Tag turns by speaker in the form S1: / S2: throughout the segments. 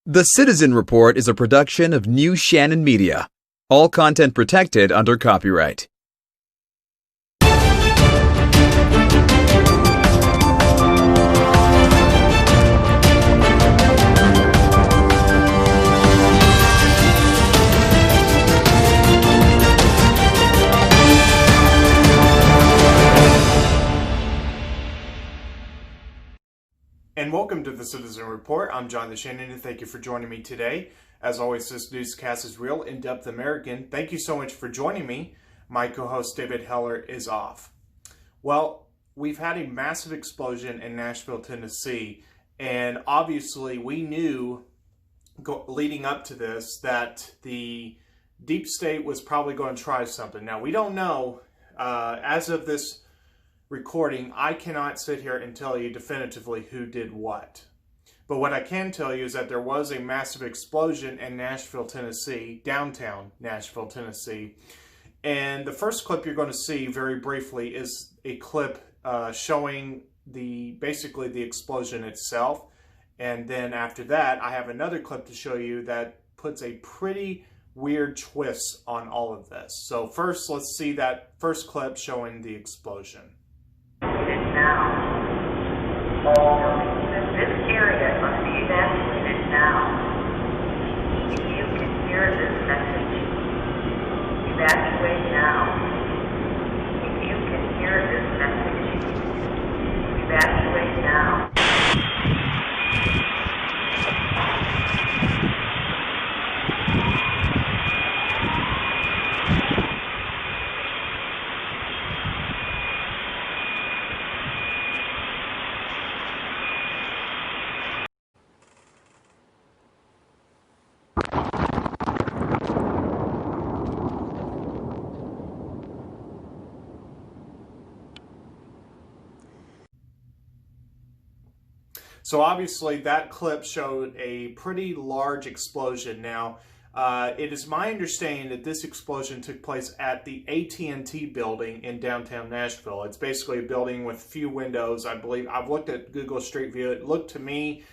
S1: The Citizen Report is a production of New Shannon Media. All content protected under copyright.
S2: And welcome to the Citizen Report. I'm John the Shannon, and thank you for joining me today. As always, this newscast is real, in-depth American. Thank you so much for joining me. My co-host David Heller is off. Well, we've had a massive explosion in Nashville, Tennessee, and obviously we knew leading up to this that the deep state was probably going to try something. Now, we don't know, as of this recording, I cannot sit here and tell you definitively who did what. But what I can tell you is that there was a massive explosion in Nashville, Tennessee, downtown Nashville, Tennessee. And the first clip you're going to see very briefly is a clip showing basically the explosion itself. And then after that, I have another clip to show you that puts a pretty weird twist on all of this. So first, let's see that first clip showing the explosion.
S3: Now, all buildings in this area must be evacuated now. If you can hear this message, evacuate now. If you can hear this message, evacuate now.
S2: So obviously that clip showed a pretty large explosion. Now, it is my understanding that this explosion took place at the AT&T building in downtown Nashville. It's basically a building with few windows, I believe. I've looked at Google Street View. It looked to me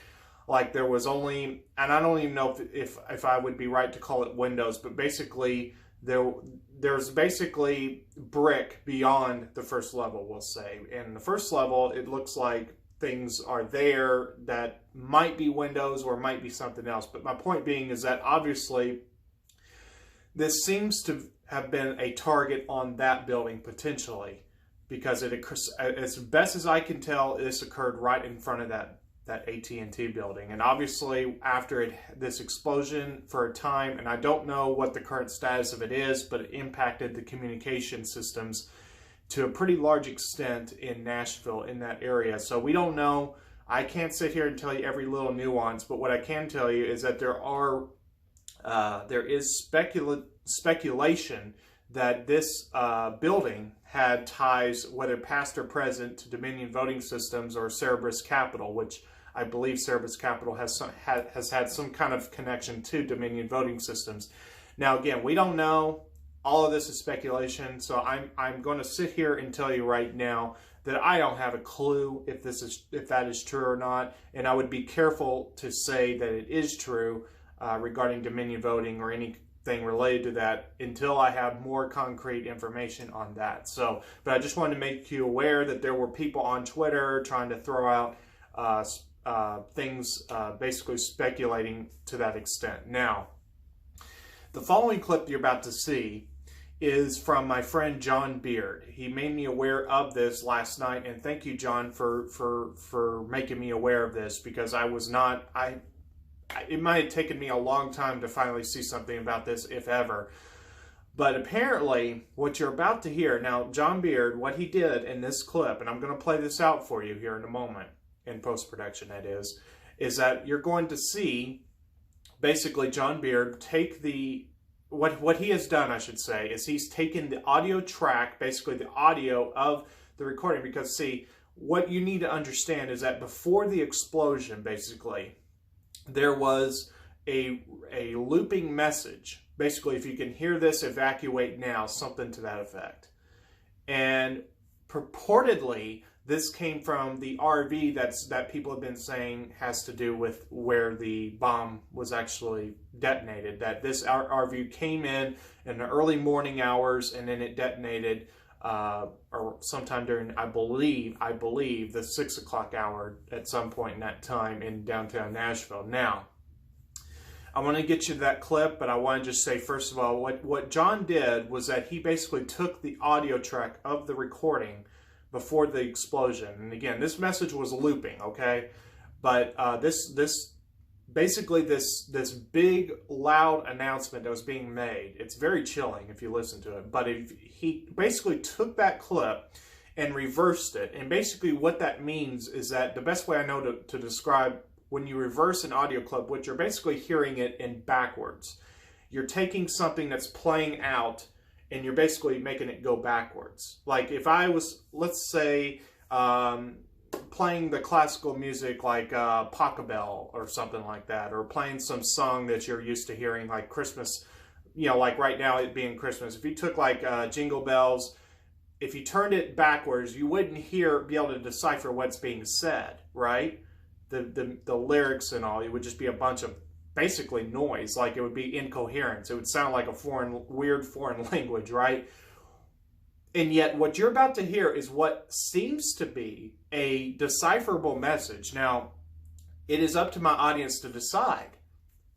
S2: like there was only, and I don't even know if I would be right to call it windows, but basically there's basically brick beyond the first level, we'll say. And the first level, it looks like things are there that might be windows or might be something else. But my point being is that obviously this seems to have been a target on that building potentially, because as best as I can tell, this occurred right in front of that AT&T building. And obviously after this explosion for a time, and I don't know what the current status of it is, but it impacted the communication systems to a pretty large extent in Nashville, in that area. So we don't know. I can't sit here and tell you every little nuance, but what I can tell you is that there is speculation that this building had ties, whether past or present, to Dominion Voting Systems or Cerberus Capital, which I believe Cerberus Capital has had some kind of connection to Dominion Voting Systems. Now, again, we don't know. All of this is speculation, so I'm going to sit here and tell you right now that I don't have a clue if that is true or not, and I would be careful to say that it is true regarding Dominion voting or anything related to that until I have more concrete information on that. So, but I just wanted to make you aware that there were people on Twitter trying to throw out things, basically speculating to that extent. Now, the following clip you're about to see is from my friend John Beard. He made me aware of this last night, and thank you, John, for making me aware of this, because it might have taken me a long time to finally see something about this, if ever. But apparently, what you're about to hear, now John Beard, what he did in this clip, and I'm going to play this out for you here in a moment, in post-production that is that you're going to see basically John Beard take what he has done, I should say, is he's taken the audio track, basically the audio of the recording, because see, what you need to understand is that before the explosion, basically, there was a looping message. Basically, if you can hear this, evacuate now, something to that effect. And purportedly, this came from the RV that people have been saying has to do with where the bomb was actually detonated. That this RV came in the early morning hours, and then it detonated or sometime during, I believe the 6 o'clock hour at some point in that time in downtown Nashville. Now, I want to get you to that clip, but I want to just say, first of all, what John did was that he basically took the audio track of the recording before the explosion. And again, this message was looping, okay? But this big, loud announcement that was being made, it's very chilling if you listen to it. But he basically took that clip and reversed it. And basically what that means is that the best way I know to describe when you reverse an audio clip, what you're basically hearing it in backwards. You're taking something that's playing out and you're basically making it go backwards. Like if I was, let's say, playing the classical music like Pachelbel or something like that, or playing some song that you're used to hearing like Christmas, like right now it being Christmas. If you took like Jingle Bells, if you turned it backwards, you wouldn't be able to decipher what's being said, right? The lyrics and all, it would just be a bunch of basically noise, like it would be incoherence. It would sound like a weird foreign language, right? And yet what you're about to hear is what seems to be a decipherable message. Now, it is up to my audience to decide,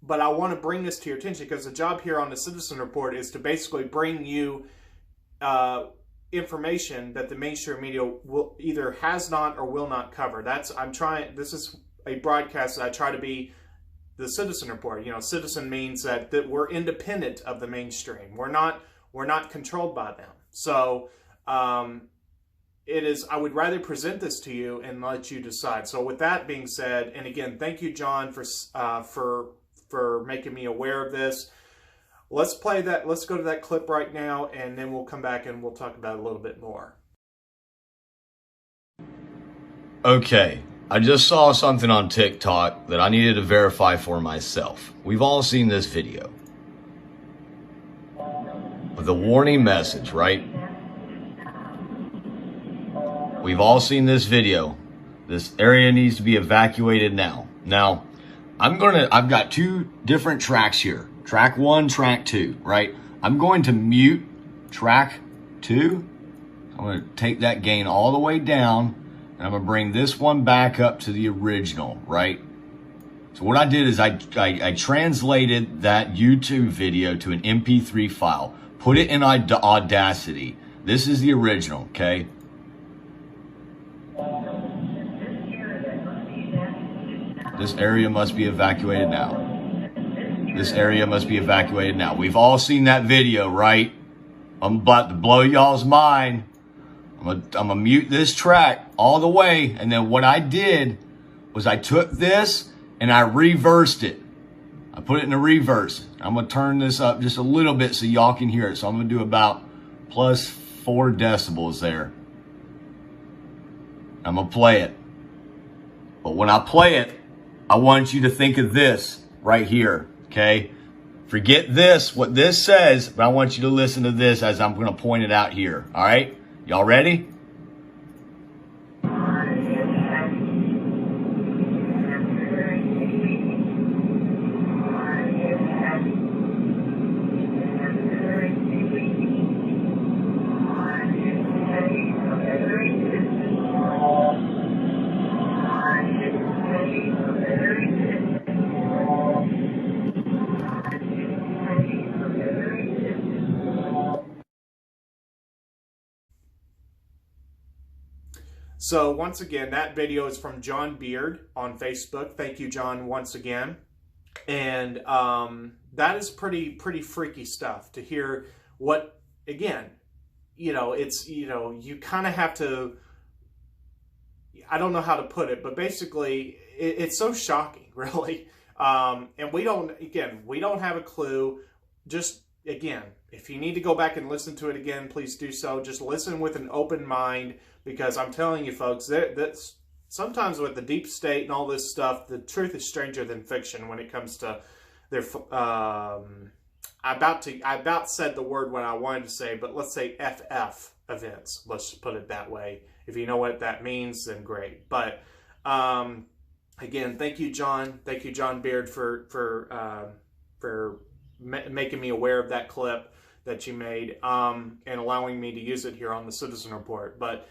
S2: but I want to bring this to your attention because the job here on the Citizen Report is to basically bring you information that the mainstream media will either has not or will not cover. This is a broadcast that I try to be the Citizen Report. Citizen means that we're independent of the mainstream. We're not controlled by them. So I would rather present this to you and let you decide. So with that being said, and again, thank you, John, for making me aware of this. Let's play that. Let's go to that clip right now, and then we'll come back and we'll talk about it a little bit more.
S4: Okay, I just saw something on TikTok that I needed to verify for myself. We've all seen this video. The warning message, right? We've all seen this video. This area needs to be evacuated now. Now, I've got two different tracks here. Track 1, track 2, right? I'm going to mute track 2. I'm going to take that gain all the way down, and I'm going to bring this one back up to the original, right? So what I did is I translated that YouTube video to an MP3 file, put it in Audacity. This is the original, okay? This area must be evacuated now. This area must be evacuated now. We've all seen that video, right? I'm about to blow y'all's mind. I'm gonna mute this track all the way. And then what I did was I took this and I reversed it. I put it in a reverse. I'm gonna turn this up just a little bit so y'all can hear it. So I'm gonna do about plus 4 decibels there. I'm gonna play it. But when I play it, I want you to think of this right here. Okay, forget this, what this says, but I want you to listen to this as I'm going to point it out here. All right, y'all ready?
S2: So once again, that video is from John Beard on Facebook. Thank you, John, once again. And that is pretty freaky stuff to hear. What, again, it's, you kind of have to, I don't know how to put it, but basically it's so shocking, really. And we don't have a clue. Just, again, if you need to go back and listen to it again, please do so. Just listen with an open mind, because I'm telling you, folks, that's sometimes with the deep state and all this stuff, the truth is stranger than fiction when it comes to their. I about said the word what I wanted to say, but let's say FF. events. Let's just put it that way. If you know what that means, then great. But again, thank you, John. Thank you, John Beard, for making me aware of that clip that you made and allowing me to use it here on the Citizen Report. But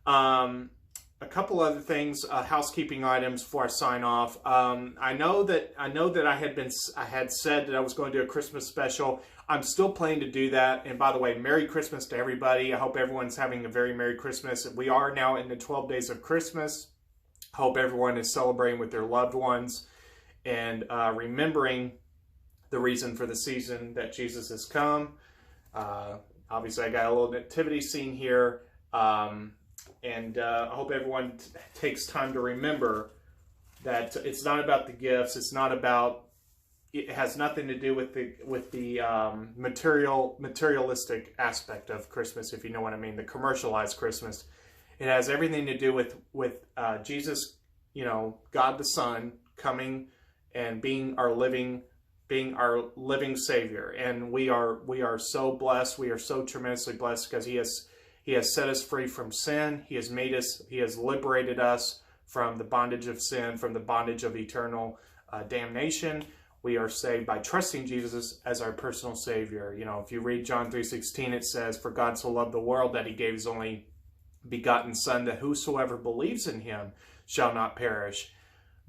S2: a couple other things, housekeeping items before I sign off. I know that I had said that I was going to do a Christmas special. I'm still planning to do that. And by the way, Merry Christmas to everybody. I hope everyone's having a very Merry Christmas. We are now in the 12 days of Christmas. Hope everyone is celebrating with their loved ones and remembering the reason for the season that Jesus has come. Obviously, I got a little nativity scene here. And I hope everyone takes time to remember that it's not about the gifts. It's not about. It has nothing to do with the materialistic aspect of Christmas, if you know what I mean, the commercialized Christmas. It has everything to do with Jesus, God the Son, coming and being our living Savior. And we are so blessed. We are so tremendously blessed because He has set us free from sin. He has liberated us from the bondage of sin, from the bondage of eternal damnation. We are saved by trusting Jesus as our personal Savior. If you read John 3:16, it says, "For God so loved the world that He gave His only begotten Son, that whosoever believes in Him shall not perish,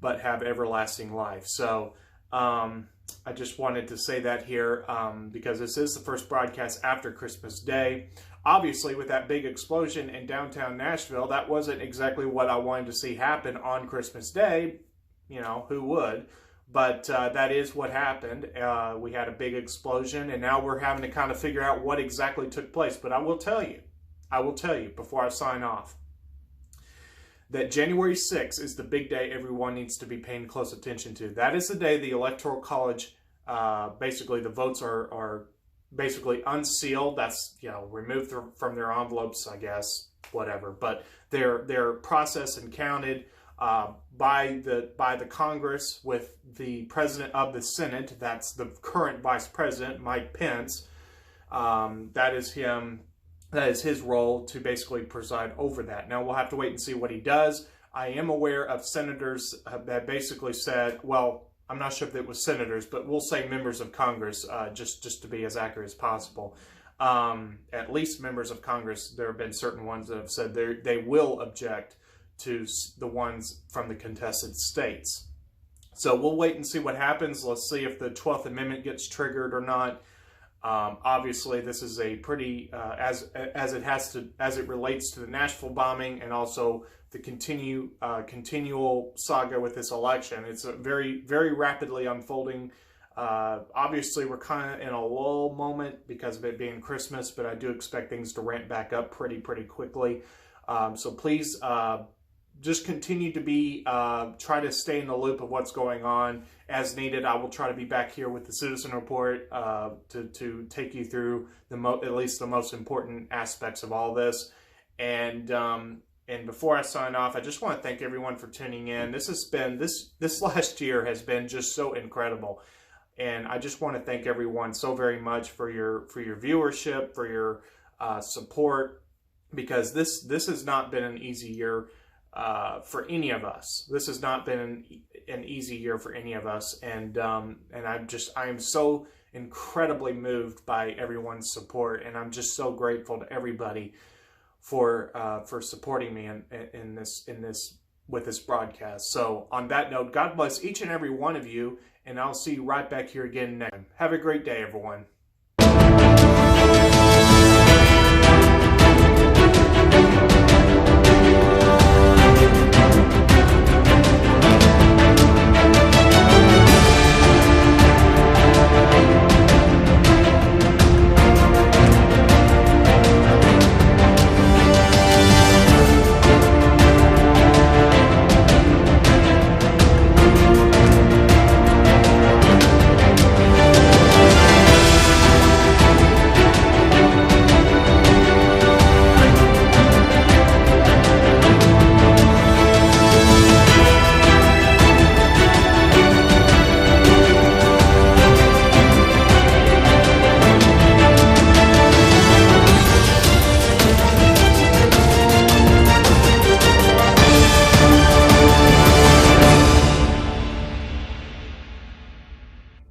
S2: but have everlasting life." So I just wanted to say that here because this is the first broadcast after Christmas Day. Obviously, with that big explosion in downtown Nashville, that wasn't exactly what I wanted to see happen on Christmas Day. Who would? But that is what happened. We had a big explosion, and now we're having to kind of figure out what exactly took place. But I will tell you before I sign off, that January 6th is the big day everyone needs to be paying close attention to. That is the day the Electoral College, basically the votes are basically unsealed. That's, removed from their envelopes, I guess, whatever. But they're processed and counted by the Congress with the President of the Senate. That's the current Vice President, Mike Pence. That is him. That is his role to basically preside over that. Now, we'll have to wait and see what he does. I am aware of senators that basically said, well, I'm not sure if it was senators, but we'll say members of Congress, just to be as accurate as possible. At least members of Congress, there have been certain ones that have said they will object to the ones from the contested states. So we'll wait and see what happens. Let's see if the 12th Amendment gets triggered or not. Obviously, this is a pretty as it relates to the Nashville bombing and also the continual saga with this election. It's a very, very rapidly unfolding. Obviously, we're kind of in a lull moment because of it being Christmas, but I do expect things to ramp back up pretty quickly. So please just continue to try to stay in the loop of what's going on as needed. I will try to be back here with the Citizen Report to take you through at least the most important aspects of all this. And before I sign off, I just want to thank everyone for tuning in. This last year has been just so incredible. And I just want to thank everyone so very much for your viewership, for your support, because this has not been an easy year for any of us. This has not been an easy year for any of us, and I am so incredibly moved by everyone's support, and I'm just so grateful to everybody for supporting me with this broadcast. So on that note, God bless each and every one of you, and I'll see you right back here again next time. Have a great day, everyone.